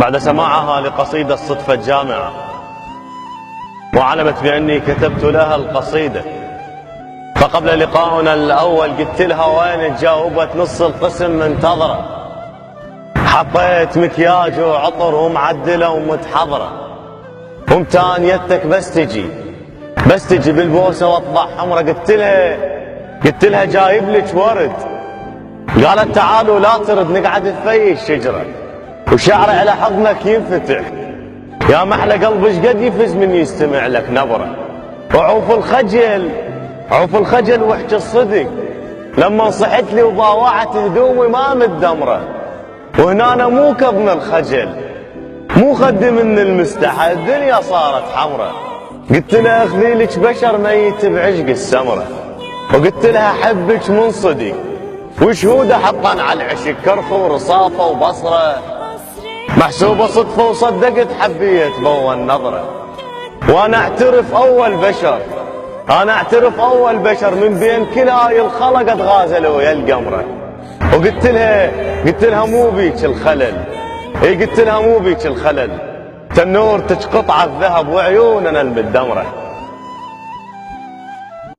بعد سماعها لقصيدة صدفة جامعة وعلمت بأني كتبت لها القصيدة. فقبل لقاؤنا الأول قلت لها وين، جاوبت نص القسم منتظرة. حطيت مكياج وعطر ومعدلة ومتحضرة، ومتانيتك بس تجي بالبوسة واطلع حمرة. قلت لها جايب لك ورد. قالت تعالوا لا ترد، نقعد في الشجرة وشعري على حضنك ينفتح. يا محلى قلب ايش قد يفز من يستمع لك نبرة. وعوف الخجل واحكي الصدق، لما صحت لي وضاوعت هدومي ما متدمرة. وهنا انا مو كظم الخجل، مو خدي من المستحى، الدنيا صارت حمرة. قلت لها اخذي لك بشر ميت بعشق السمرة، وقلت لها احبك من صدق، وشهوده حطن على العشق كرخ ورصافة وبصرة. محسوبة صدفة وصدقت حبيت بو النظرة. وانا اعترف اول بشر من بين كل هاي الخلق غازلوا يا القمرة. وقلت لها مو بيك الخلل، قلت لها مو بيك الخلل، تنور تشقطع الذهب وعيوننا المدمرة.